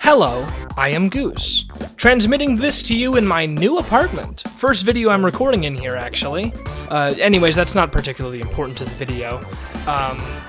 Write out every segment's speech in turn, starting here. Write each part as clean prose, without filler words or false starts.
Hello, I am Goose, transmitting this to you in my new apartment. First video I'm recording in here, actually. Anyways, that's not particularly important to the video.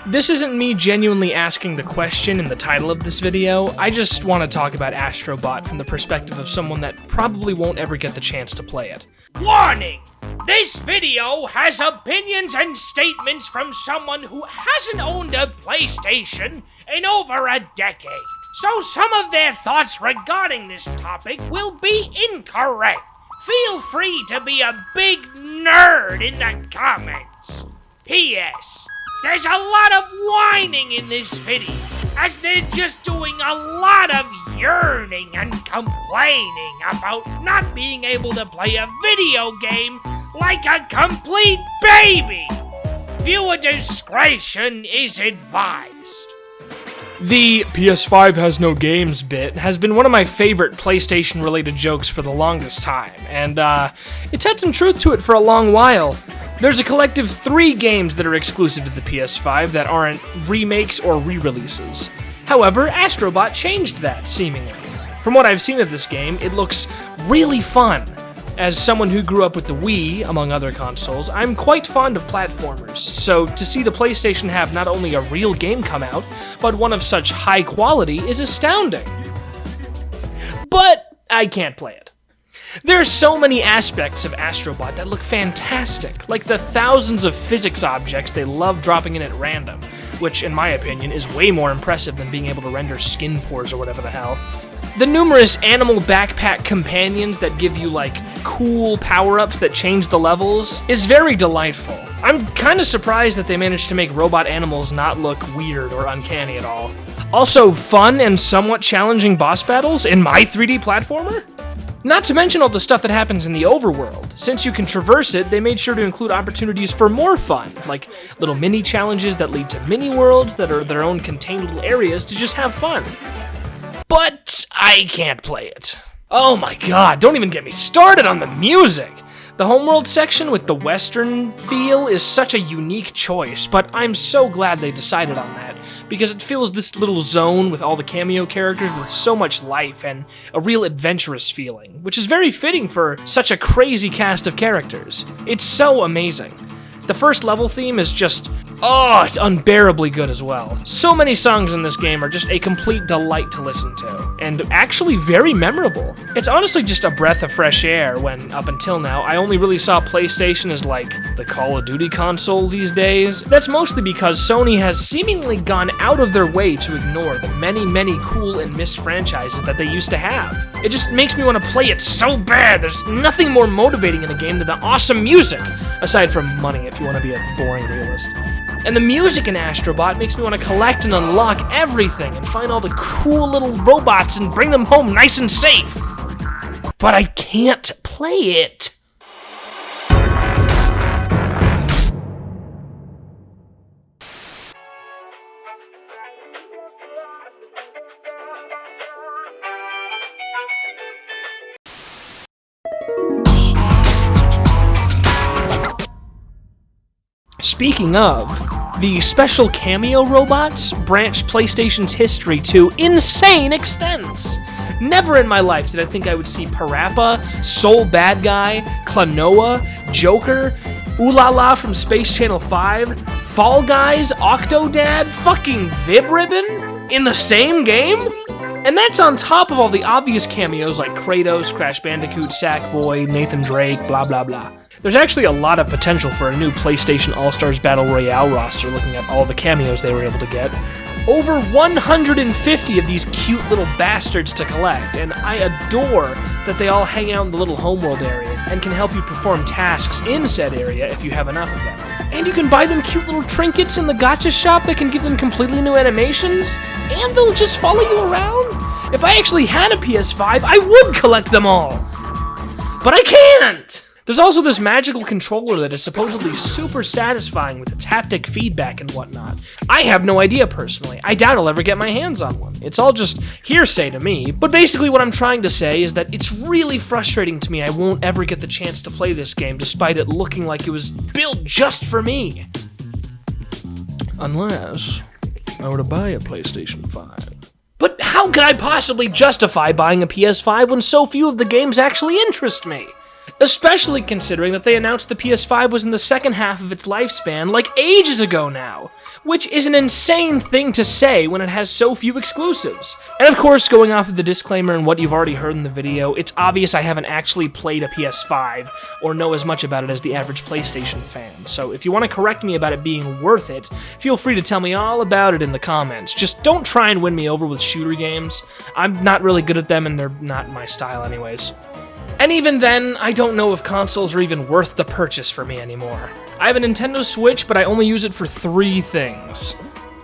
This isn't me genuinely asking the question in the title of this video. I just want to talk about Astro Bot from the perspective of someone that probably won't ever get the chance to play it. Warning! This video has opinions and statements from someone who hasn't owned a PlayStation in over a decade. So some of their thoughts regarding this topic will be incorrect. Feel free to be a big nerd in the comments. P.S. There's a lot of whining in this video, as they're just doing a lot of yearning and complaining about not being able to play a video game like a complete baby. Viewer discretion is advised. The PS5 has no games bit has been one of my favorite PlayStation-related jokes for the longest time, and it's had some truth to it for a long while. There's a collective 3 games that are exclusive to the PS5 that aren't remakes or re-releases. However, Astro Bot changed that, seemingly. From what I've seen of this game, it looks really fun. As someone who grew up with the Wii, among other consoles, I'm quite fond of platformers, so to see the PlayStation have not only a real game come out, but one of such high quality is astounding. But I can't play it. There are so many aspects of Astro Bot that look fantastic, like the thousands of physics objects they love dropping in at random, which, in my opinion, is way more impressive than being able to render skin pores or whatever the hell. The numerous animal backpack companions that give you, like, cool power-ups that change the levels is very delightful. I'm kinda surprised that they managed to make robot animals not look weird or uncanny at all. Also, fun and somewhat challenging boss battles in my 3D platformer? Not to mention all the stuff that happens in the overworld. Since you can traverse it, they made sure to include opportunities for more fun, like little mini-challenges that lead to mini-worlds that are their own contained little areas to just have fun. But I can't play it. Oh my god, don't even get me started on the music! The homeworld section with the western feel is such a unique choice, but I'm so glad they decided on that, because it fills this little zone with all the cameo characters with so much life and a real adventurous feeling, which is very fitting for such a crazy cast of characters. It's so amazing. The first level theme is just, it's unbearably good as well. So many songs in this game are just a complete delight to listen to, and actually very memorable. It's honestly just a breath of fresh air when, up until now, I only really saw PlayStation as like the Call of Duty console these days. That's mostly because Sony has seemingly gone out of their way to ignore the many cool and missed franchises that they used to have. It just makes me want to play it so bad. There's nothing more motivating in a game than the awesome music, aside from money if you want to be a boring realist. And the music in Astro Bot makes me want to collect and unlock everything and find all the cool little robots and bring them home nice and safe. But I can't play it. Speaking of, the special cameo robots branch PlayStation's history to insane extents. Never in my life did I think I would see Parappa, Soul Bad Guy, Klonoa, Joker, Ooh La La from Space Channel 5, Fall Guys, Octodad, fucking Vib-Ribbon in the same game? And that's on top of all the obvious cameos like Kratos, Crash Bandicoot, Sackboy, Nathan Drake, blah blah blah. There's actually a lot of potential for a new PlayStation All-Stars Battle Royale roster looking at all the cameos they were able to get. Over 150 of these cute little bastards to collect, and I adore that they all hang out in the little homeworld area and can help you perform tasks in said area if you have enough of them. And you can buy them cute little trinkets in the gacha shop that can give them completely new animations, and they'll just follow you around. If I actually had a PS5, I would collect them all! But I can't! There's also this magical controller that is supposedly super satisfying with its haptic feedback and whatnot. I have no idea personally. I doubt I'll ever get my hands on one. It's all just hearsay to me, but basically what I'm trying to say is that it's really frustrating to me I won't ever get the chance to play this game despite it looking like it was built just for me. Unless I were to buy a PlayStation 5. But how how could I possibly justify buying a PS5 when so few of the games actually interest me? Especially considering that they announced the PS5 was in the second half of its lifespan like ages ago now, which is an insane thing to say when it has so few exclusives. And of course, going off of the disclaimer and what you've already heard in the video, it's obvious I haven't actually played a PS5 or know as much about it as the average PlayStation fan, so if you want to correct me about it being worth it, feel free to tell me all about it in the comments. Just don't try and win me over with shooter games. I'm not really good at them and they're not my style anyways. And even then, I don't know if consoles are even worth the purchase for me anymore. I have a Nintendo Switch, but I only use it for 3 things.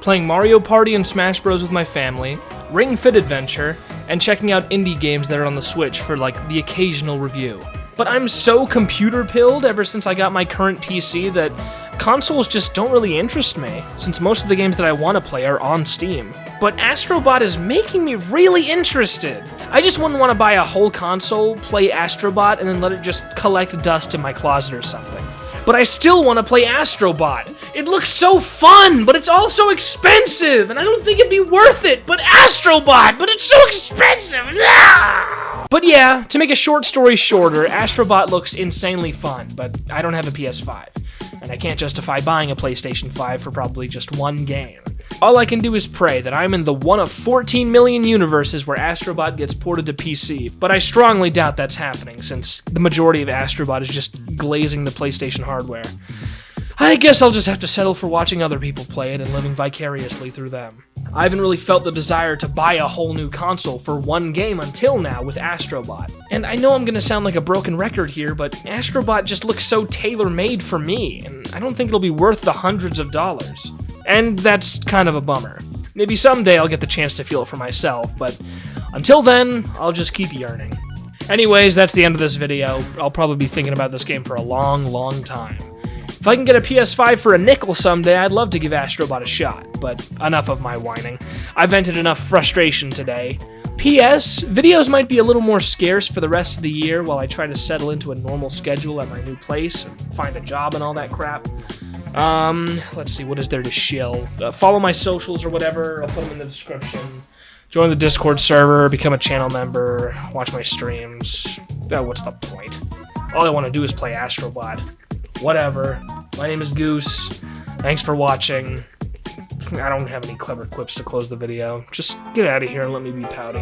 Playing Mario Party and Smash Bros. With my family, Ring Fit Adventure, and checking out indie games that are on the Switch for like the occasional review. But I'm so computer-pilled ever since I got my current PC that consoles just don't really interest me, since most of the games that I want to play are on Steam. But Astro Bot is making me really interested. I just wouldn't want to buy a whole console, play Astro Bot, and then let it just collect dust in my closet or something. But I still want to play Astro Bot. It looks so fun, but it's also expensive, and I don't think it'd be worth it. But Astro Bot, but it's so expensive. Ah! But yeah, to make a short story shorter, Astro Bot looks insanely fun, but I don't have a PS5, and I can't justify buying a PlayStation 5 for probably just one game. All I can do is pray that I'm in the one of 14 million universes where Astro Bot gets ported to PC, but I strongly doubt that's happening, since the majority of Astro Bot is just glazing the PlayStation hardware. I guess I'll just have to settle for watching other people play it and living vicariously through them. I haven't really felt the desire to buy a whole new console for one game until now with Astro Bot. And I know I'm gonna sound like a broken record here, but Astro Bot just looks so tailor-made for me, and I don't think it'll be worth the hundreds of dollars. And that's kind of a bummer. Maybe someday I'll get the chance to feel it for myself, but until then, I'll just keep yearning. Anyways, that's the end of this video. I'll probably be thinking about this game for a long, long time. If I can get a PS5 for a nickel someday, I'd love to give Astro Bot a shot, but enough of my whining. I vented enough frustration today. P.S. Videos might be a little more scarce for the rest of the year while I try to settle into a normal schedule at my new place and find a job and all that crap. Let's see, what is there to shill? Follow my socials or whatever, I'll put them in the description. Join the Discord server, become a channel member, watch my streams. What's the point? All I want to do is play Astro Bot. Whatever. My name is Goose. Thanks for watching. I don't have any clever quips to close the video. Just get out of here and let me be pouty.